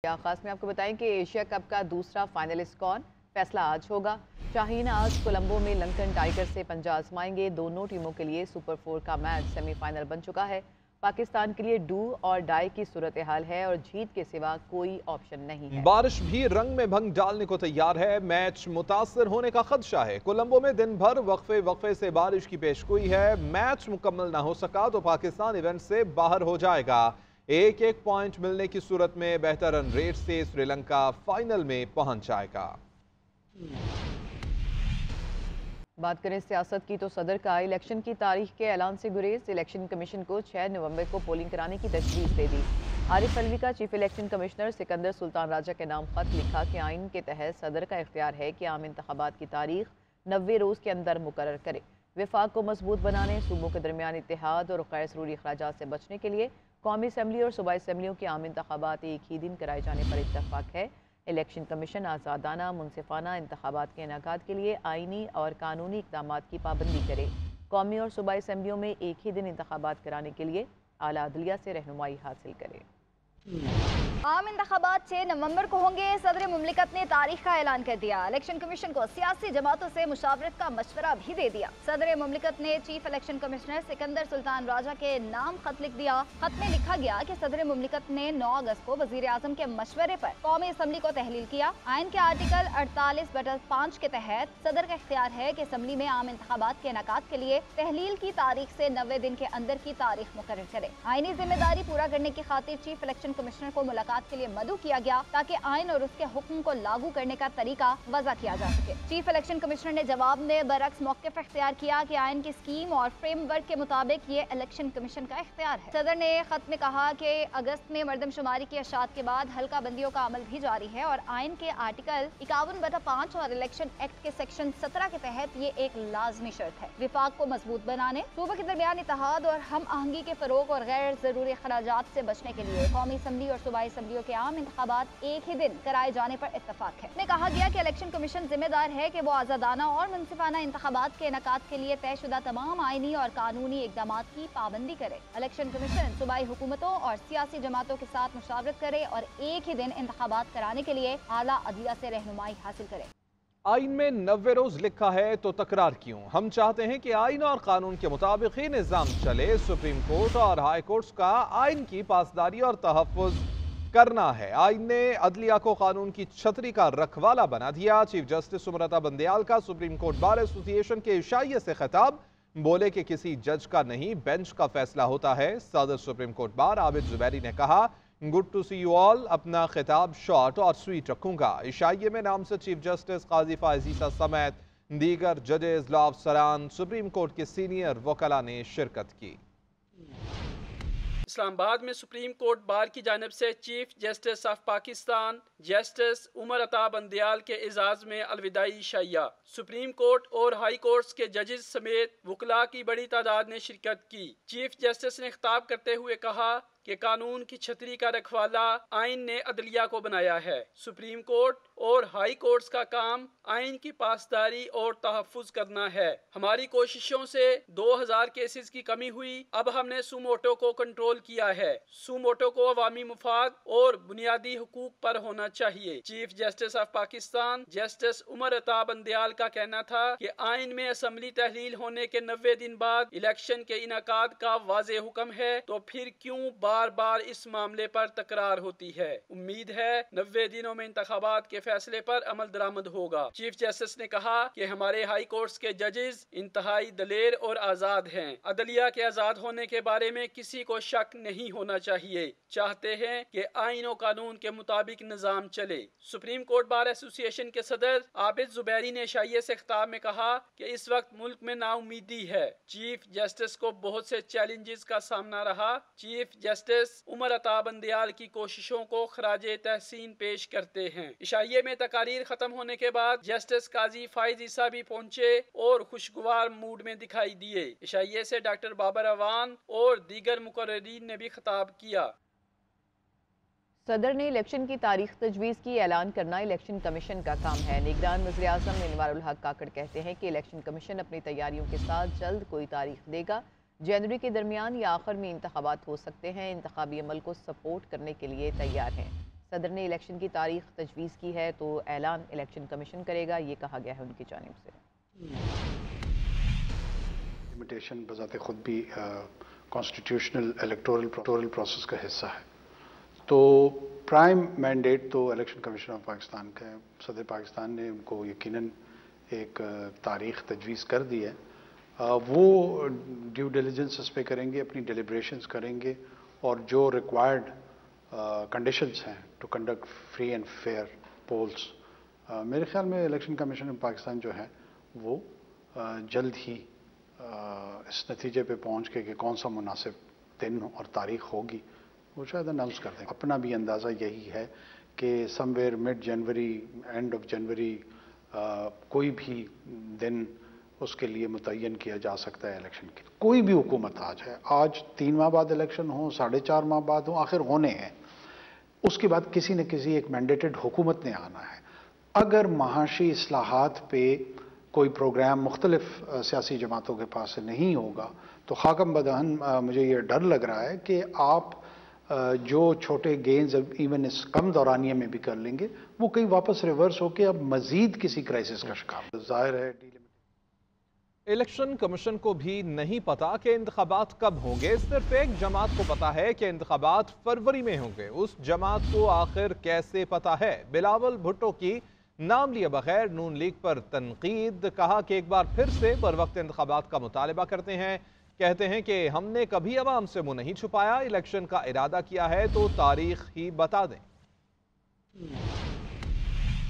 आगाज में आपको बताएं कि एशिया कप का दूसरा फाइनलिस्ट कौन, फैसला आज होगा। शाहीन आज कोलंबो में लंकन टाइगर से पंजा आजमाएंगे। दोनों टीमों के लिए सुपर 4 का मैच सेमीफाइनल बन चुका है। पाकिस्तान के लिए डू और डाई की सूरत हाल है और जीत के सिवा कोई ऑप्शन नहीं है। बारिश भी रंग में भंग डालने को तैयार है। मैच मुतासर होने का खदशा है। कोलंबो में दिन भर वक्फे से बारिश की पेशगोई है। मैच मुकम्मल ना हो सका तो पाकिस्तान इवेंट से बाहर हो जाएगा। एक पॉइंट मिलने की सूरत में बेहतर रन रेट से श्रीलंका फाइनल में पहुंच जाएगा। बात करें सियासत की तो सदर का इलेक्शन की तारीख के ऐलान से गुरेज। इलेक्शन कमीशन को 6 नवंबर को पोलिंग कराने की तजवीज़ दे दी। आरिफ अलवी का chief election commissioner Sikandar Sultan Raja के नाम खत लिखा कि आइन के तहत सदर का इख्तियार है कि आम इंतखाबात की तारीख 90 रोज़ के अंदर मुकर्रर करे। विफाक को मजबूत बनाने, सूबों के दरमियान इत्तेहाद और गैर ज़रूरी अखराजात से बचने के लिए कौमी असम्बली और सूबाई असम्बलियों के आम इंतखाबात एक ही दिन कराए जाने पर इत्तफाक है। इलेक्शन कमीशन आज़ादाना मुनसिफाना इंतखाबात के इनेकाद के लिए आइनी और कानूनी इक़दामात की पाबंदी करे। कौमी और सूबाई असम्बलियों में एक ही दिन इंतखाबात कराने के लिए आला अदलिया से रहनुमाई हासिल करे। आम इंतखाबात 6 नवंबर को होंगे। सदर मुमलिकत ने तारीख का ऐलान कर दिया। इलेक्शन कमीशन को सियासी जमातों से मुशावरत का मशवरा भी दे दिया। सदर मुमलिकत ने chief election commissioner Sikandar Sultan Raja के नाम खत लिख दिया। खत में लिखा गया कि सदर मुमलिकत ने 9 अगस्त को वजीर आजम के मशवरे पर कौमी असम्बली को तहलील किया। आइन के आर्टिकल 48/5 के तहत सदर का इख्तियार है कि असम्बली में आम इंतखाबात के इनेकाद के लिए तहलील की तारीख से 90 दिन के अंदर की तारीख मुकर्रर करे। आइनी जिम्मेदारी पूरा करने की खातिर चीफ इलेक्शन कमिश्नर को मुलाकात के लिए मदऊ किया गया ताकि आइन और उसके हुक्म को लागू करने का तरीका वज़ा किया जा सके। चीफ इलेक्शन कमिश्नर ने जवाब में बरक्स मौक़िफ़ इख्तियार किया कि आइन की स्कीम और फ्रेमवर्क के मुताबिक ये इलेक्शन कमीशन का इख्तियार है। सदर ने खत में कहा कि अगस्त में मरदमशुमारी की अशात के बाद हल्का बंदियों का अमल भी जारी है और आइन के आर्टिकल 51/5 और इलेक्शन एक्ट के सेक्शन 17 के तहत ये एक लाजमी शर्त है। विफाक को मजबूत बनाने, सूबों के दरमियान इत्तेहाद और हम आहंगी के फरोग और गैर जरूरी अखराजात से बचने के लिए कौमी असम्बली और सूबाई असम्बलियों के आम इंतखाबात एक ही दिन कराए जाने पर इत्तफाक है। में कहा गया कि इलेक्शन कमीशन जिम्मेदार है कि वो आज़ादाना और मुनसिफाना इंतखाबात के इनेकाद के लिए तयशुदा तमाम आइनी और कानूनी इक़दामात की पाबंदी करे। इलेक्शन कमीशन सूबाई हुकूमतों और सियासी जमातों के साथ मुशावरत करे और एक ही दिन इंतखाबात कराने के लिए आला अदलिया से रहनुमाई हासिल करे। आइन में 90 रोज लिखा है तो तकरार क्यों? हम चाहते हैं कि आइन और कानून के मुताबिक ही निज़ाम चले। सुप्रीम कोर्ट और हाई कोर्ट का आइन की पासदारी और तहफ़्फ़ुज़ करना है। आइन ने अदलिया को कानून की छतरी का रखवाला बना दिया। चीफ जस्टिस सुमरता बंदयाल का सुप्रीम कोर्ट बार एसोसिएशन के इशाइये से खिताब, बोले कि किसी जज का नहीं बेंच का फैसला होता है। सदर supreme court bar Abid Zubairi ने कहा, good to see you all, अपना खिताब शॉर्ट और स्वीट रखूंगा। इशाइये में नामज़द चीफ जस्टिस काजी फायजीसा समेत दीगर जजेस, लॉ अफसरान, सुप्रीम कोर्ट के सीनियर वकला ने शिरकत की। इस्लामाबाद में सुप्रीम कोर्ट बार की जानिब से chief justice of Pakistan justice Umar Ata Bandial के एजाज में अलविदाई शाइया। सुप्रीम कोर्ट और हाई कोर्ट्स के जजेस समेत वकला की बड़ी तादाद ने शिरकत की। चीफ जस्टिस ने खिताब करते हुए कहा कि कानून की छतरी का रखवाला आइन ने अदलिया को बनाया है। सुप्रीम कोर्ट और हाई कोर्ट्स का काम आइन की पासदारी और तहफ़्फ़ुज़ करना है। हमारी कोशिशों से 2000 केसेस की कमी हुई। अब हमने सुमोटो को कंट्रोल किया है। सुमोटो को अवामी मुफाद और बुनियादी हुकूक पर होना चाहिए। Chief justice of Pakistan justice Umar Ata Bandial का कहना था कि आइन में असम्बली तहलील होने के 90 दिन बाद इलेक्शन के इनेकाद का वाज़ेह हुक्म है, तो फिर क्यों बार बार इस मामले पर तकरार होती है। उम्मीद है 90 दिनों में इंतखाबात के फैसले पर अमल दरामद होगा। चीफ जस्टिस ने कहा कि हमारे हाई कोर्ट्स के जजेस इंतहाई दलेर और आजाद हैं। अदलिया के आजाद होने के बारे में किसी को शक नहीं होना चाहिए। चाहते हैं कि आइन और कानून के मुताबिक निजाम चले। सुप्रीम कोर्ट बार एसोसिएशन के सदर आबिद जुबैरी ने शाइये से खिताब में कहा कि इस वक्त मुल्क में नाउमीदी है। चीफ जस्टिस को बहुत से चैलेंजेस का सामना रहा। चीफ जस्टिस उमर अता बंदयाल की कोशिशों को खराजे तहसीन पेश करते हैं। इशाइये में तकारीर खत्म होने के बाद जस्टिस काजी फाइज ईसा भी पहुंचे और खुशगवार मूड में दिखाई दिए। इशाइये से डॉक्टर बाबर अवान और दीगर मुकर्ररीन ने भी खिताब किया। सदर ने इलेक्शन की तारीख तजवीज़ की, ऐलान करना इलेक्शन कमीशन का काम है। निगरान वज़ीर आज़म इनवारुल हक काकड़ कहते हैं कि इलेक्शन कमीशन अपनी तैयारियों के साथ जल्द कोई तारीख देगा। जनवरी के दरमियान या आखिर में इंतखाबात हो सकते हैं। इंतखाबी अमल को सपोर्ट करने के लिए तैयार हैं। صدر نے الیکشن کی تاریخ تجویز کی ہے تو اعلان الیکشن کمیشن کرے گا، یہ کہا گیا ہے ان کی جانب سے۔ لمیٹیشن بذات خود بھی کانسٹیٹیوشنل الیکٹورل پروسیس کا حصہ ہے، تو پرائم مینڈیٹ تو الیکشن کمیشن آف پاکستان کا ہے۔ صدر پاکستان نے ان کو یقیناً ایک تاریخ تجویز کر دی ہے، وہ ڈیو ڈیلیجنس اس پہ کریں گے، اپنی ڈیلیبریشنز کریں گے، اور جو ریکوائرڈ کنڈیشنز ہیں to conduct free and fair polls, میرے خیال میں الیکشن کمیشن آف پاکستان جو ہے وہ جلد ہی اس نتیجے پہ پہنچ کے کہ کون سا مناسب دن اور تاریخ ہوگی وہ شاید اناؤنس کر دیں۔ اپنا بھی اندازہ یہی ہے کہ somewhere mid January, end of January کوئی بھی دن اس کے لیے متعین کیا جا سکتا ہے الیکشن کے۔ کوئی بھی حکومت آ جائے، آج 3 ماہ بعد الیکشن ہوں، 4.5 ماہ بعد ہوں، آخر ہونے ہیں، اس کے بعد کسی نہ کسی ایک مینڈیٹڈ حکومت نے آنا ہے۔ اگر معاشی اصلاحات پہ کوئی پروگرام مختلف سیاسی جماعتوں کے پاس سے نہیں ہوگا تو خاکم بدہن مجھے یہ ڈر لگ رہا ہے کہ آپ جو چھوٹے گینز ایون اس کم دورانیے میں بھی کر لیں گے وہ کہیں واپس ریورس ہو کے اب مزید کسی کرائسس کا شکار ظاہر ہے۔ الیکشن کمیشن کو بھی نہیں پتا کہ انتخابات کب ہوں گے، صرف ایک جماعت کو پتا ہے کہ انتخابات فروری میں ہوں گے۔ اس جماعت کو آخر کیسے پتا ہے؟ بلاول بھٹو کی نام لیے بغیر نون لیگ پر تنقید، کہا کہ ایک بار پھر سے بروقت انتخابات کا مطالبہ کرتے ہیں، کہتے ہیں کہ ہم نے کبھی عوام سے منہ نہیں چھپایا، الیکشن کا ارادہ کیا ہے تو تاریخ ہی بتا دیں۔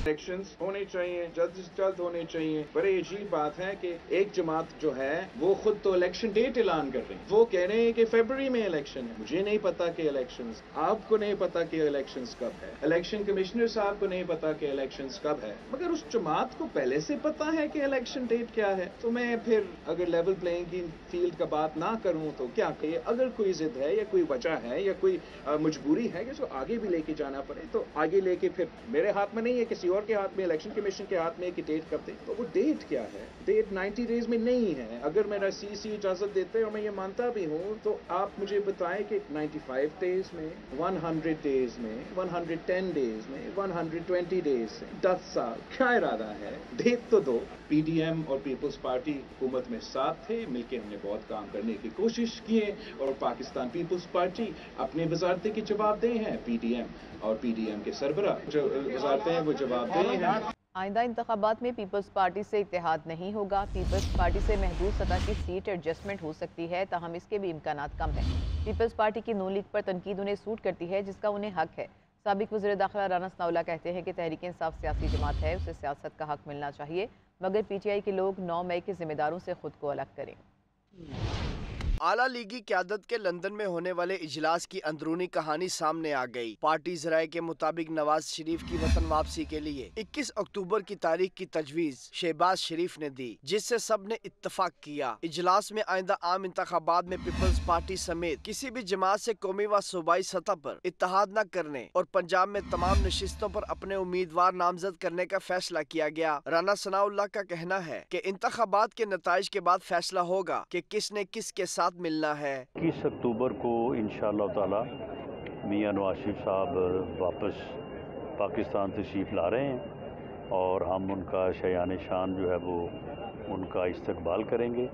الیکشنز ہونے چاہیے، جلد ہونے چاہیے۔ بڑی عجیب بات ہے کہ ایک جماعت جو ہے وہ خود تو الیکشن ڈیٹ اعلان کر رہی ہے، وہ کہہ رہے ہیں کہ فیبروری میں الیکشن ہے۔ مجھے نہیں پتا کہ الیکشنز، آپ کو نہیں پتا کہ الیکشنز کب ہے، الیکشن کمشنر صاحب کو نہیں پتا کہ الیکشنز کب ہے، مگر اس جماعت کو پہلے سے پتا ہے کہ الیکشن ڈیٹ کیا ہے۔ تو میں پھر اگر لیول پلینگ فیلڈ کا بات نہ کروں تو کیا کہ اگر کوئی ضد ہے یا کوئی وجہ ہے یا کوئی مجبوری ہے کہ اس کو آگے بھی لے کے جانا پڑے تو آگے لے کے، پھر میرے ہاتھ میں نہیں ہے، کسی اور کے ہاتھ میں، الیکشن کمیشن کے ہاتھ میں کہ ڈیٹ کب دے، تو وہ ڈیٹ کیا ہے؟ ڈیٹ 90 ڈیز میں نہیں ہے۔ اگر میرا سی اجازت دیتے اور میں یہ مانتا بھی ہوں تو آپ مجھے بتائیں کہ 95 ڈیز میں، 100 ڈیز میں، 110 ڈیز میں، 120 ڈیز سے 10 سال کیا ارادہ ہے؟ ڈیٹ تو دو۔ پی ڈی ایم اور پیپلز پارٹی حکومت میں ساتھ تھے، مل کے ہم نے بہت کام کرنے کی کوشش کیے، اور پاکستان پیپلز پارٹی اپنے وزارتیں کی جواب دہ ہیں، پی ڈی ایم اور پی ڈی ایم کے سربراہ جو وزارتیں ہیں وہ جواب دہ ہیں۔ آئندہ انتخابات میں پیپلز پارٹی سے اتحاد نہیں ہوگا، پیپلز پارٹی سے محدود سطح کی سیٹ ایڈجسٹمنٹ ہو سکتی ہے، تاہم اس کے بھی امکانات کم ہیں۔ پیپلز پارٹی کی نون لیگ پر تنقید انہیں سوٹ کرتی ہے، جس کا انہیں حق ہے۔ سابق وزیر داخلہ رانا ثناءاللہ کہتے ہیں کہ تحریک انصاف سیاسی جماعت ہے، اسے سیاست کا حق ملنا چاہیے، مگر پی ٹی آئی کے لوگ 9 مئی کے ذمہ داروں سے خود کو الگ کریں۔ اعلیٰ لیگی قیادت کے لندن میں ہونے والے اجلاس کی اندرونی کہانی سامنے آ گئی۔ پارٹی ذرائع کے مطابق نواز شریف کی وطن واپسی کے لیے 21 اکتوبر کی تاریخ کی تجویز شہباز شریف نے دی، جس سے سب نے اتفاق کیا۔ اجلاس میں آئندہ عام انتخابات میں پیپلز پارٹی سمیت کسی بھی جماعت سے قومی و صوبائی سطح پر اتحاد نہ کرنے اور پنجاب میں تمام نشستوں پر اپنے امیدوار نامزد کرنے کا فیصلہ کیا گیا۔ رانا ثناءاللہ کا کہنا ہے کہ انتخابات کے نتائج کے بعد فیصلہ ہوگا کہ کس نے کس کے ساتھ ملنا ہے۔ 21 اکتوبر کو انشاءاللہ تعالی میاں نواز شریف صاحب واپس پاکستان تشریف لا رہے ہیں اور ہم ان کا شایان شان جو ہے وہ ان کا استقبال کریں گے،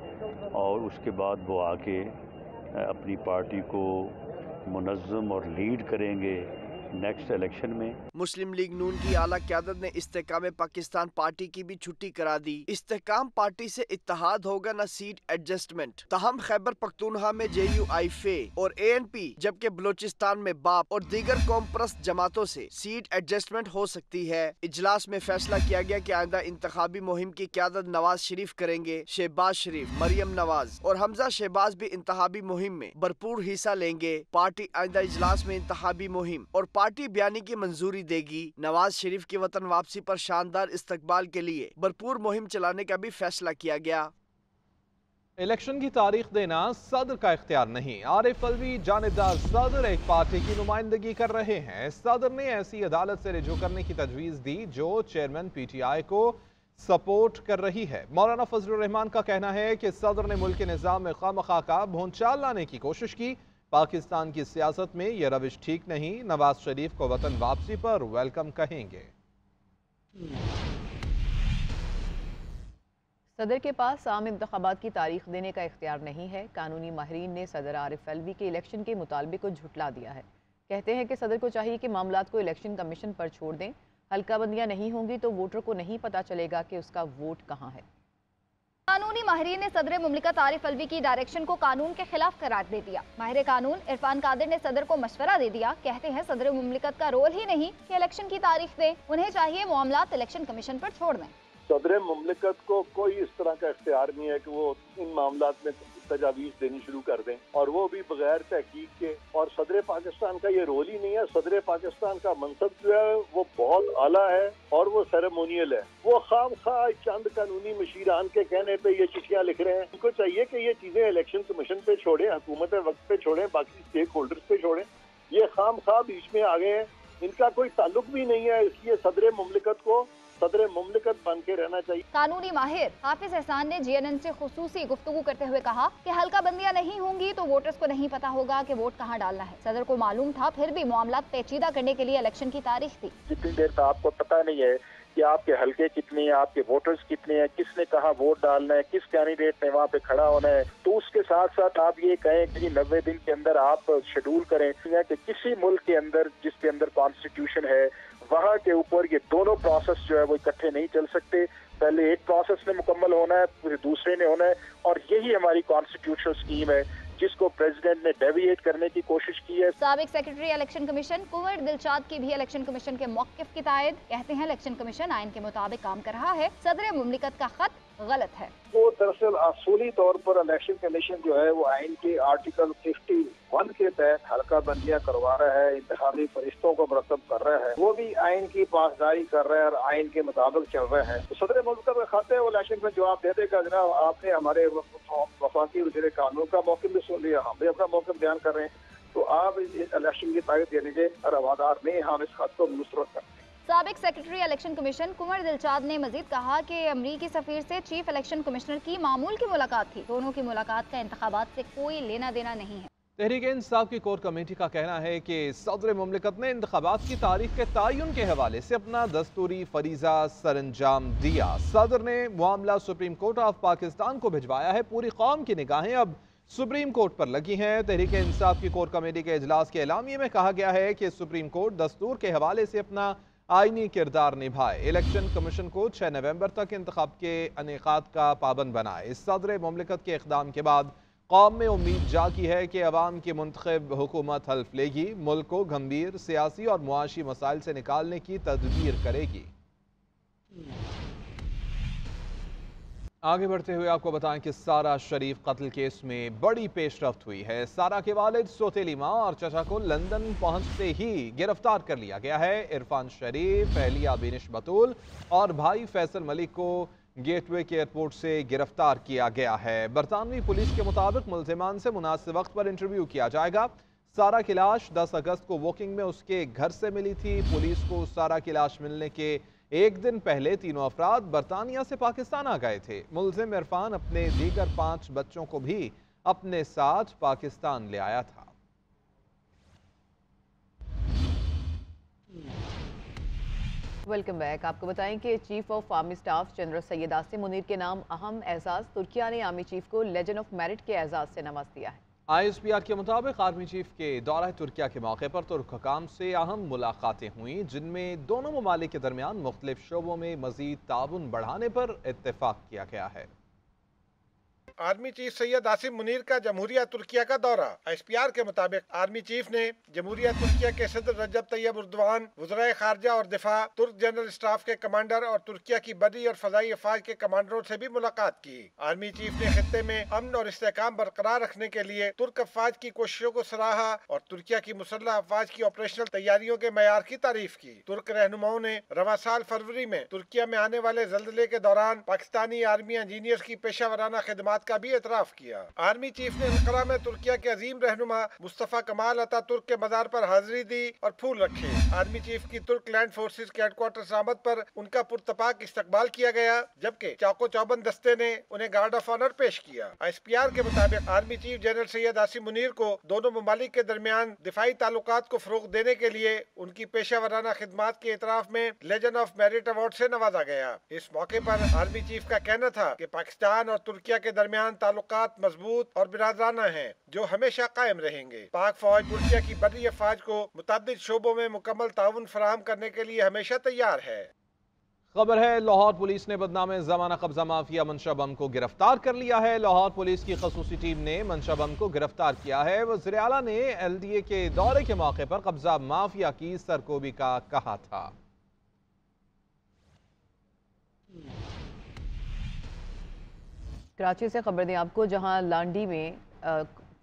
اور اس کے بعد وہ آ کے اپنی پارٹی کو منظم اور لیڈ کریں گے نیکسٹ الیکشن میں۔ مسلم لیگ نون کی اعلیٰ قیادت نے استحکام پاکستان پارٹی کی بھی چھٹی کرا دی۔ استحکام پارٹی سے اتحاد ہوگا نہ سیٹ ایڈجسٹمنٹ۔ تاہم خیبر پختونخوا میں جے یو آئی فے اور اے این پی جبکہ بلوچستان میں باپ اور دیگر قوم پرست جماعتوں سے سیٹ ایڈجسٹمنٹ ہو سکتی ہے۔ اجلاس میں فیصلہ کیا گیا کہ آئندہ انتخابی مہم کی قیادت نواز شریف کریں گے۔ شہباز شریف، مریم نواز اور حمزہ شہباز بھی انتخابی مہم میں بھرپور حصہ لیں گے۔ پارٹی آئندہ اجلاس میں انتخابی مہم اور پارٹی بیانی کی منظوری دے گی۔ نواز شریف کی وطن واپسی پر شاندار استقبال کے لیے بھرپور مہم چلانے کا بھی فیصلہ کیا گیا۔ الیکشن کی تاریخ دینا صدر کا اختیار نہیں، عارف الوی جانبدار صدر ایک پارٹی کی نمائندگی کر رہے ہیں۔ صدر نے ایسی عدالت سے رجوع کرنے کی تجویز دی جو چیئرمین پی ٹی آئی کو سپورٹ کر رہی ہے۔ مولانا فضل الرحمان کا کہنا ہے کہ صدر نے ملک کے نظام میں خواہ مخواہ کا بھونچال لانے کی کوشش کی، पाकिस्तान की सियासत में यह रविश ठीक नहीं, नवाज शरीफ को वतन वापसी पर वेलकम कहेंगे। सदर के पास आम इंतखाबात की तारीख देने का इख्तियार नहीं है। कानूनी माहिरीन ने सदर आरिफ अलवी के इलेक्शन के मुतालबे को झुटला दिया है। कहते हैं कि सदर को चाहिए कि मामलात को इलेक्शन कमीशन पर छोड़ दें। हल्का बंदियां नहीं होंगी तो वोटर को नहीं पता चलेगा कि उसका वोट कहाँ है। कानूनी माहिरीन ने सदर मुमलिकत आरिफ अलवी की डायरेक्शन को कानून के खिलाफ करार दे दिया। माहिर कानून इरफान कादिर ने सदर को मशवरा दे दिया। कहते हैं सदर मुमलिकत का रोल ही नहीं कि इलेक्शन की तारीख दें, उन्हें चाहिए मामलात इलेक्शन कमीशन पर छोड़ दें। सदर मुमलिकत को कोई इस तरह का इख्तियार नहीं है कि वो इन मामलात में तजावीज़ देनी शुरू कर दें, और वो भी बगैर तहकीक के। और सदर पाकिस्तान का ये रोल ही नहीं है। सदर पाकिस्तान का मनसब जो है वो बहुत आला है और वो सेरेमोनियल है। वो खामखा चंद कानूनी मशीरान के कहने पे ये चिट्ठियां लिख रहे हैं। उनको चाहिए कि ये चीजें इलेक्शन कमीशन पे छोड़ें, हुकूमत वक्त पे छोड़ें, बाकी स्टेक होल्डर्स पे छोड़ें। ये खामखा बीच में आ गए हैं, इनका कोई ताल्लुक भी नहीं है। इसलिए सदर मुमलिकत को सदर मुमलिकत बन के रहना चाहिए। कानूनी माहिर हाफिज एहसान ने GNN से खुसूसी गुफ्तगू करते हुए कहा कि हल्का बंदियां नहीं होंगी तो वोटर्स को नहीं पता होगा कि वोट कहां डालना है। सदर को मालूम था, फिर भी मामलात पेचीदा करने के लिए इलेक्शन की तारीख थी। जितनी देर तक आपको पता नहीं है कि आपके हल्के कितने हैं, आपके वोटर्स कितने हैं, किसने कहा वोट डालना है, किस कैंडिडेट ने वहाँ पे खड़ा होना है, तो उसके साथ साथ आप ये कहें कि 90 दिन के अंदर आप शेड्यूल करें कि किसी मुल्क के अंदर जिसके अंदर कॉन्स्टिट्यूशन है वहाँ के ऊपर ये दोनों प्रोसेस जो है वो इकट्ठे नहीं चल सकते। पहले एक प्रोसेस ने मुकम्मल होना है, फिर दूसरे ने होना है, और यही हमारी कॉन्स्टिट्यूशनल स्कीम है जिसको प्रेसिडेंट ने डेविएट करने की कोशिश की है। साबिक सेक्रेटरी इलेक्शन कमीशन कुंवर दिलशाद की भी इलेक्शन कमीशन के मौक़िफ़ की तायद। कहते हैं इलेक्शन कमीशन आइन के मुताबिक काम कर रहा है, सदर मुमलिकत का खत गलत है। वो दरअसल असूली तौर पर इलेक्शन कमीशन जो है वो आइन के आर्टिकल 51 के तहत हल्का बंदियां करवा रहा है, इंतखाबी फरिश्तों को मरतब कर रहा है, वो भी आइन की पासदारी कर रहा है और आइन के मुताबिक चल रहा है। तो सदर मुमलिकत का खाते वो इलेक्शन में जवाब दे देगा। जनाब आपने हमारे वफाकी वज़ीर कानून का मौक़िफ़ भी सुन लिया, हम भी अपना मौक़िफ़ बयान कर रहे हैं, तो आप इस इलेक्शन की तारीख दे दीजिए और हवादार में हम इस खत को मुस्तरद करते हैं। साबिक सेक्रेटरी इलेक्शन कमीशन कुंवर दिलशाद ने मजीद कहा कि अमरीकी सफीर से चीफ इलेक्शन कमिश्नर की मामूल की मुलाकात थी। दोनों की मुलाकात का इंतखाबात से कोई लेना देना नहीं है। तहरीक इंसाफ की कोर कमेटी का कहना है कि सदर मुमलिकत ने इंतखाबात की तारीख के तयन के हवाले से अपना दस्तूरी फरीजा सरअंजाम दिया। सदर ने मामला सुप्रीम कोर्ट ऑफ पाकिस्तान को भिजवाया है। पूरी कौम की निगाहें अब सुप्रीम कोर्ट पर लगी हैं। तहरीक इंसाफ की कोर कमेटी के इजलास के एलामिये में कहा गया है कि सुप्रीम कोर्ट दस्तूर के हवाले से अपना आईनी किरदार निभाए, इलेक्शन कमीशन को 6 नवंबर तक इंतखाब के इनेकाद का पाबंद बनाए। सदर मुमलिकत के इक़दाम के बाद कौम में उम्मीद जागी है कि अवाम की मुंतखब हुकूमत हल्फ लेगी, मुल्क को गंभीर सियासी और मुआशी मसाइल से निकालने की तदबीर करेगी। आगे बढ़ते हुए आपको बताएं कि सारा शरीफ कत्ल केस में बड़ी पेशरफ्त हुई है। सारा के वालिद, सौतेली मां और चचा को लंदन पहुंचते ही गिरफ्तार कर लिया गया है। इरफान शरीफ, अहलिया बिनिश बतूल और भाई फैसल मलिक को गेटवे के एयरपोर्ट से गिरफ्तार किया गया है। बरतानवी पुलिस के मुताबिक मुल्जिमान से मुनासिब वक्त पर इंटरव्यू किया जाएगा। सारा की लाश 10 अगस्त को वोकिंग में उसके घर से मिली थी। पुलिस को सारा की लाश मिलने के एक दिन पहले तीनों अफराद बरतानिया से पाकिस्तान आ गए थे। मुल्जिम इरफान अपने दीगर 5 बच्चों को भी अपने साथ पाकिस्तान ले आया था। Welcome back. आपको बताएं कि chief of army staff general Syed Asim Munir के नाम अहम एजाज तुर्किया ने आर्मी चीफ को लेजेंड ऑफ मेरिट के एजाज से नवाज दिया है। ISPR के मुताबिक आर्मी चीफ के दौरा तुर्किया के मौके पर तुर्क हुकाम से अहम मुलाकातें हुई, जिनमें दोनों ममालिक के दरमियान मुख्तलिफ शोबों में मजीद ताउन बढ़ाने पर इत्तेफाक किया गया है। आर्मी चीफ सैयद आसिम मुनीर का जमहूरिया तुर्किया का दौरा। ISPR के मुताबिक आर्मी चीफ ने जमहूरिया तुर्किया के सदर रजब तैयब उर्दवान, वज़राए खारजा और दिफा, तुर्क जनरल स्टाफ के कमांडर और तुर्किया की बर्री और फजाई अफवाज के कमांडरों से भी मुलाकात की। आर्मी चीफ ने खित्ते में अमन और इस्तेहकाम बरकरार रखने के लिए तुर्क अफवाज की कोशिशों को सराहा और तुर्किया की मुसल्लह अफवाज की ऑपरेशनल तैयारियों के मयार की तारीफ की। तुर्क रहनुमाओं ने रवा साल फरवरी में तुर्किया में आने वाले जल्जले के दौरान पाकिस्तानी आर्मी इंजीनियर्स की पेशा वराना खिदमात बवादात का भी एतराफ किया। आर्मी चीफ ने अंकारा में तुर्किया के अजीम रहनुमा मुस्तफा कमाल अता तुर्क के मजार पर हाजिरी दी और फूल रखे। आर्मी चीफ की तुर्क लैंड फोर्सेस के हेडक्वार्टर्स आमद पर उनका पुरतपाक इस्तकबाल किया गया, जबकि चाको चौबंद दस्ते ने उन्हें गार्ड ऑफ ऑनर पेश किया। ISPR के मुताबिक army chief general Syed Asim Munir को दोनों ममालिक के दरमियान दिफाई ताल्लुकात को फरोग देने के लिए उनकी पेशा वराना खिदमात के एतराफ में लेजेंड ऑफ मेरिट अवार्ड से नवाजा गया। इस मौके पर आर्मी चीफ का कहना था कि पाकिस्तान और तुर्किया के दरमियान ताल्लुकात मजबूत और बिरादराना हैं, जो हमेशा कायम रहेंगे। पाक फौज तुर्किया की बर्री अफवाज को मुतअद्दिद शोबों में मुकम्मल ताउन फराहम करने के लिए हमेशा तैयार है। खबर है, लाहौर पुलिस ने बदनामे ज़माना कब्जा माफिया मंशा बम को गिरफ्तार कर लिया है। लाहौर पुलिस की खसूसी टीम ने मंशा बम को गिरफ्तार किया है। वज़ीर आला ने LDA के दौरे के मौके पर कब्जा माफिया की सरकोबी का कहा था। कराची से खबर दें आपको, जहां लांडी में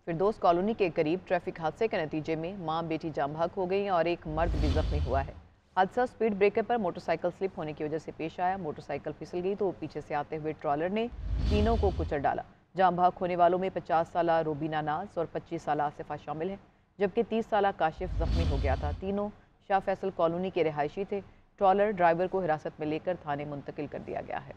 फिरदौस कॉलोनी के करीब ट्रैफिक हादसे के नतीजे में मां बेटी जाम बहक हो गई और एक मर्द भी जख्मी हुआ है। हादसा स्पीड ब्रेकर पर मोटरसाइकिल स्लिप होने की वजह से पेश आया। मोटरसाइकिल फिसल गई तो पीछे से आते हुए ट्रॉलर ने तीनों को कुचल डाला। जाम बहक होने वालों में 50 साला रूबीना नाज और 25 साला आसिफा शामिल हैं, जबकि 30 साला काशिफ जख्मी हो गया था। तीनों शाह फैसल कॉलोनी के रिहायशी थे। ट्रॉलर ड्राइवर को हिरासत में लेकर थाने मुंतकिल कर दिया गया है।